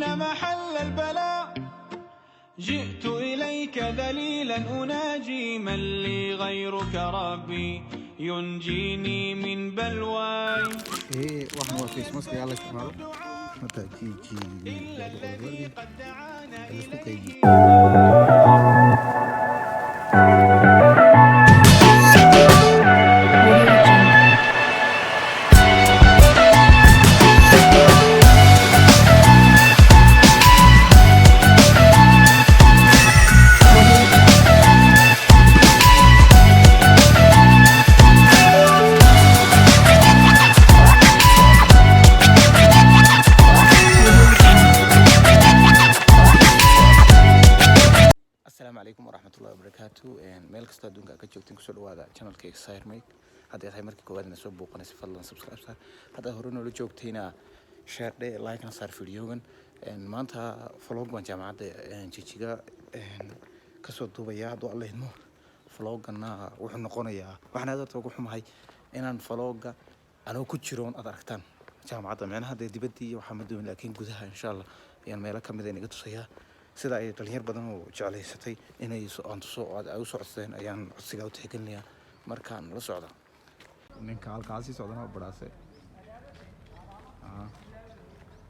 أين محل البلاء جئت إليك ذليلا أناجي من لي غيرك ربي ينجيني من بلواي. إيه واحد هو في اسمه يلا استعمله متى تيجي قد دعاني السلام عليكم ورحمة الله وبركاته. ميل كستا دونك كجوتين كسر وهذا channel كيك ساير ميك هذا هاي مركي كواد نسوي بوقنا سفلنا سبسكرايب صار هذا هرون ولا جوتينا شير ده لايك نصار فيديوهن ما أنت فلوج من جامعة تيجيكا كسر دوبيا دو الله إنه فلوج أنا وحنا قنيا وحنا هذا توقفهم هاي إن فلوج أنا كتشرون أدركتان جامعة من هذا دبتي وحمد لكن جزها إن شاء الله يعني ميلا كم ديني قطعيها sida ay dhalinyar badan oo jecelaysatay inay u socodeen ayaan codsiga u tixgelinayaa markaan la socdo ninka halkaasi socdana baraase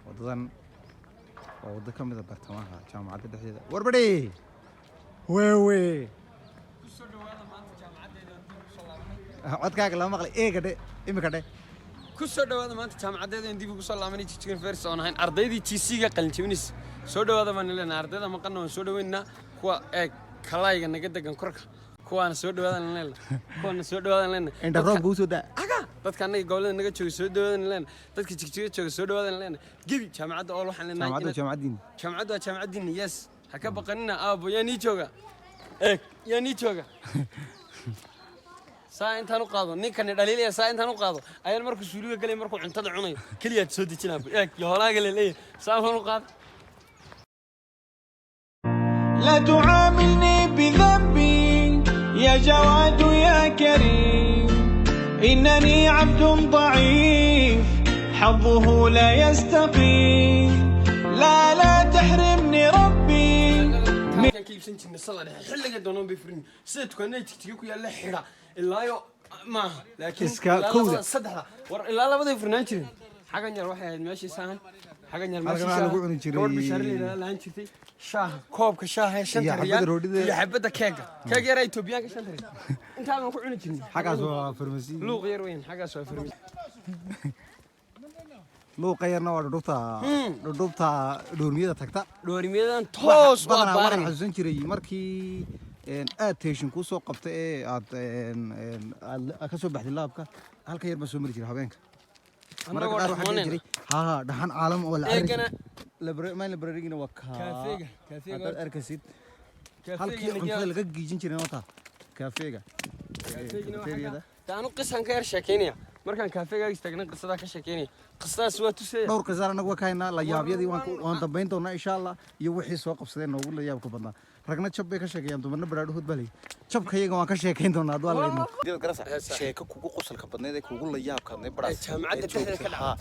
wadadan waa wada ka mid ah bartamaha jaamacadda dhexdeeda warbadhi weewe kusoo dhawaada maanta jaamacadeeda dib u soo laabanay codkaaga la maqlay eega imika dhe kusoo dhawaada maanta jaamacadeeda dib ugu soo laabanay Chicken First on ahayn ardaydii TC-ga qalin jabinaysa soo dhawaada baan leeyahay ardayda maqan oo soo dhaweynaa kuwa kalayga naga degan korka kuwaana soo dhawaadaan leeyahay kuwaana soo dhawaadaan leeyahay inta roog buu soo daa aga dadka anaga gobolada naga jooga soo dhawaadaan leeyahay dadka jigjiga jooga soo dhawaadaan leeyahay gibi jaamacadda oo waxaan leenahay jaamacadda waa jaamacaddiin yes ha ka baqanina aabo yaa nii jooga yaa nii jooga saa intaan u qaado ninkani dhaliilaya saa intaan u qaado ayaan markuu suuliga galay markuu cuntada cunayo kaliya soo dejinaa yoolaaga leeyahay saa u qaado لا تعاملني بذنبي يا جواد يا كريم إنني عبد ضعيف حظه لا يستقيم لا تحرمني ربي كان كيف سنتي نصلي حلقة دونهم بيفرني سيد كنا تكتيكو يلا حرا إلا يو ما لكن لا صدق لا بده يفرنانشين حاجة نروح ماشي سهل حاجة نرمشي سهل روح بشرلي لا أنتي شاه كوب كشاه شنطة ريال اللي حبته كيكة كيكة راي توبيان كشنطة أنت عم نقول عنك حاجة سوا فرمسي لو غير وين حاجة سوا فرمسي لو غيرنا ودوبتا دورميدا تكتا دورميدا توس وبارن حسن جري markii attention ku soo qabtay aad ka soo baxday laabka halka yar ba soo mari jiray habeenka marka qaar waxa jiray dhaxan caalam oo la library-gina waa kafeega arkasid halkii cuntada laga giijin jiray nota kafeega taanu qisan ka yar sheekeynaya markaan kafeega istaagna qisada ka sheekeynaya qisadaas waa tusay dhowr qisar anagu waa kaynaa la yaabyadii waan dambeyn doonaa insha Allah iyo wixii soo qabsadeen noogu la yaabka badnaa ragna jab bay ka sheekayaan dumarna baraadhood balay jabkayaga waan ka sheekayn doonaa adoo leeyno sheeko kugu qosolka badneed ee kugu la yaabka badneed baraas jaamacadda dhexdeeda ka dhaca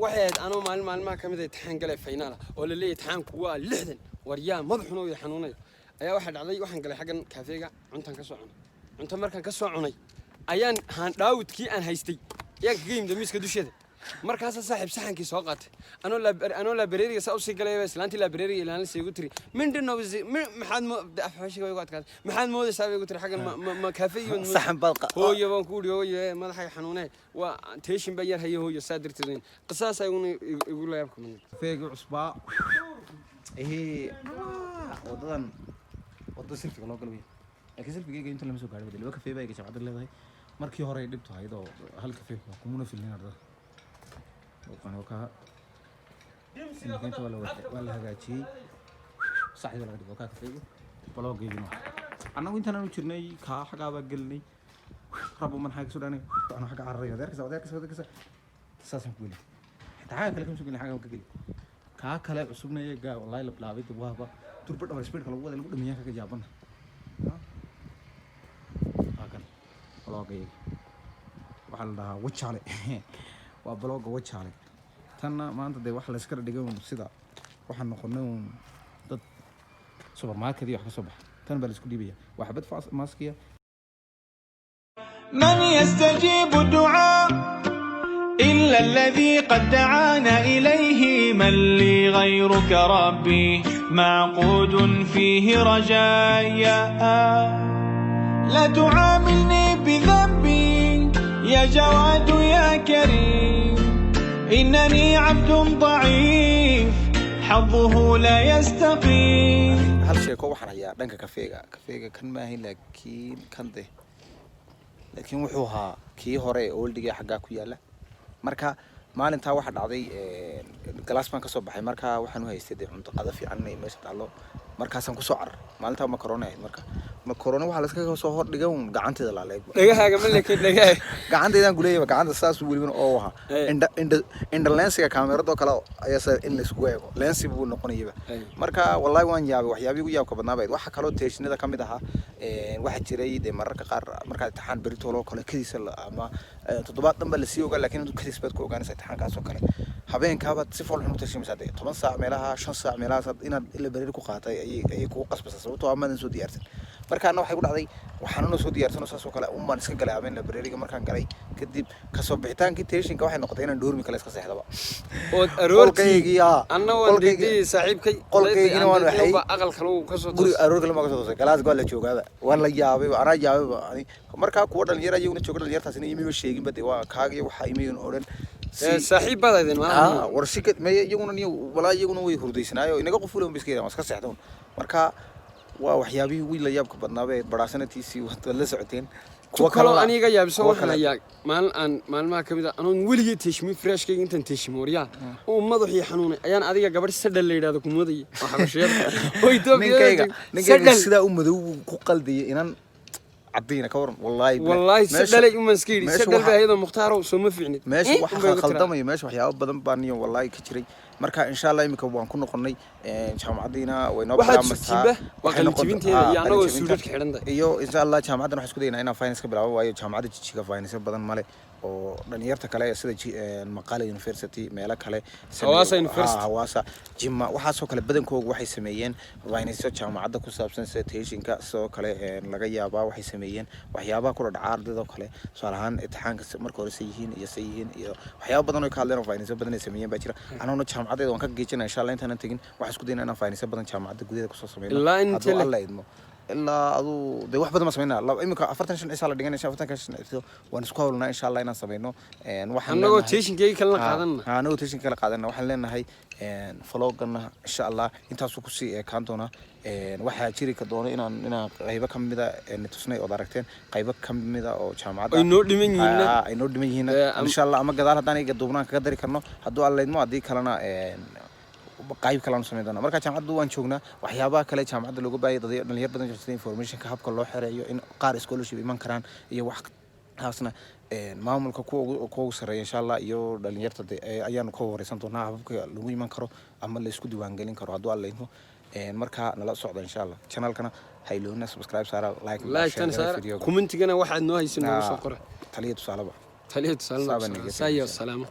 waxay anoo maalmaha kamid ah imtixaan galay final oo la leeyahay imtixaanku waa 60 waryaa madaxuna uu xanuunay ayaa waxa dhacday waxaan galay xagan kafeega cuntaan ka soo cunay cunto markaan ka soo cunay ayaan haan daawudkii aan haystay yaa ka yimid miiska dusheeda markaas saaxiib saxankii soo qaatay anoo library sa u sii galay islaantii library ilaalinay igu tiri mindino maxaad afxashiga igu adkaatay maxaad moodaysaa igu tiri xagan ma kafeeyo saxan balqa hooyo baan ku hooyo madaxay xanuunay waa teeshin bayar hayo hooyo saadirteen qisaas ay igu la yaab kamid kafeega cusbaa wada silfiga loo galay laakiin silfigayga inta lama soo gaadhay badal waa kafeega jaamacadda leedahay markii hore ay dhibto haydo hal kafeeg waa kumuna filin arda وكا ولا هجاجي صحيح ولا غير وكا كفيو ولا جيبينه أنا وأنت أنا نشرني كا حاجة بقولني ربما من حاجة سوداني أنا حاجة عرّية ذاك سوى ساسم كولي تعال كلكم سوي حاجة وكذي كا كلا عصبنا يجا والله لبلابي تبغى با تربط أو ريسبيت كلام وده نقول دنيا كجابان أكن ولا كي وحلا وجهالي وبلوغ وجهالي تنا ما أنت ده وحلا سكر دقيقة مسيدا waxaan noqonay dad supermarket iyo wax ka soo baxa tan baa la isku dhiibaya waa xabad maaskiya. من يستجيب الدعاء إلا الذي قد دعانا إليه من لي غيرك ربي معقود فيه رجايا لا تعاملني بذنبي يا جواد يا كريم إنني عبد ضعيف حظه لا يستقيم. hal sheeko waxaan hayaa dhanka kafeega kan maahin laakiin kan de laakiin wuxuu ahaa kii hore ooldigay xaggaa ku yaala. marka maalintaa waxa dhacday galaas baan ka soo baxay marka waxaan u haystay cunto qada fiican inay meesha taalo markaasaan ku soo carar maalintaa makaroni ahayd marka makaroni waxa la iska soo hor dhigay gacanteeda la leeg dhagahaaga ma leekin dhagaha gacanteedaan guleeyay gacanta saas weliba oo waha inda lensiga kaamirada kale ayaa in la isku eego lensi buu noqonayba. marka wallahi waan yaabay waxyaabihi ugu yaabka badnaa bayd waxa kale oo teeshinada kamid ahaa waxa jiray mararka qaar marka imtixaan berito loo kale kadiisa ama toddobaad dhanba la sii ogaa laakiin kadiis baad ku ogaanaysaa imtixaankaas oo kale habeenkaabaad si fool xun u tashimaysaa 10 saac meelaha 5 saac meelaha inaad ila berir ku qaatay ay ku qasbasa sababtoo ah maadan soo diyaarsan. marka ana waxay ku dhacday waxaan u soo diyaarsan saas oo kale baan iska galay habeen la beririga markaan galay kadib ka soo bixitaankii teeshinka waxay noqotay inaan doormi kale iska seexdaba oo aroortii anna waan dhigay saaxiibkay qolkeygina waan waxay aqal kale uu ka soo guri aroor kale ma ka soo toosay galaas gool la joogaaba waan la yaabay ana yaabay marka kuwa dhalinyaro ayaguna jooga dhalinyartaasina iimayl sheegin bad waa kaaga waxa iimayl oo dhan saaxiibadaydin ma warshikad ma iyaguna walaa iyaguna way hurdaysnaayo inaga qof waliba biskeyda ma iska seexdoon. marka waa waxyaabihii wiil la yaabka badnaabay baraasanaatiisii wada la socoteen kuwa kale aniga yaabso waxaan ayaa maalmaha kamid ah anoon weligii teeshmi freshkayga intaan teeshmo wariyaa oo madaxii xanuunay ayaan adiga gabadh sadal la yiraahdo ku mooday oo xabasheed way ninkayga sida u madow ku qaldiyay inaan عدينا كورن والله سدلي ومسكيري سدل بهيدا مختار وسوما فيعني ماشي waxa khaldamay meesha waxyaabo badan baan iyo wallahi ka jiray marka insha Allah imika waan ku noqonay jaamacadina way noo barnaamijka waxaan jibinteeda iyo anagu suudad ka xidhan iyo insha Allah jaamacadana waxaan isku daynaa inaan finance ka bilaabo waayo jaamacada jijiga finance badan male oo dhalinyarta kale sida Maqale University meelo kale Hawaasa Jimma waxa soo kale badankoodu waxay sameeyeen finance jaamacada ku saabsan sida teeshinka soo kale laga yaabaa waxay sameeyeen waxyaabaha ku dhaca ardayda kale salahan imtixaanka marka hore sayihiin iyo waxyaabo badan oo ka hadleen finance badan ay sameeyeen baa jira anoo jaamacada waan ka geejinaa insha Allah intaan tagin waxaan isku daynaa inaan finance badan jaamacada gudaheeda ku soo sameeyno Allah idmo إلا أدو ده واحد بدل ما سمينا لا إمك أفرتنا شن إسحال ديجان إيش أفرتنا كش ونسكولنا إن شاء الله إن سمينه وحنا نقول تيشن كي كلنا قادنا نقول تيشن كلا قادنا وحنا لنا هاي فلوقنا إن شاء الله أنت سوكسي كانتونا واحد شيري كدونا إن غيبة كم بدا نتوسنا أو داركتين غيبة كم بدا أو شامعات ينور دمينينا ينور دمينينا إن شاء الله أما قدر هذاني قدوبنا كقدر كنا هدو الله إنه أدي كلنا qayb kala sameeyana marka jaamacadu waan joognaa waxyaabaha kale jaamacada lagu baayay dhalinyar badan jirta information ka habka loo xereeyo in qaar scholarship iman karaan iyo wax taasna maamulka ku sareeyo insha Allah iyo dhalinyarta ayaan ku wareysan doonaa habka lagu iman karo ama la isku diiwaan gelin karo haduu alla idmo marka nala socdo insha Allah channelkana hayloona subscribe saara like tan saara commentigana waxaad noo haysan noo soo qora taliyad salaba salaam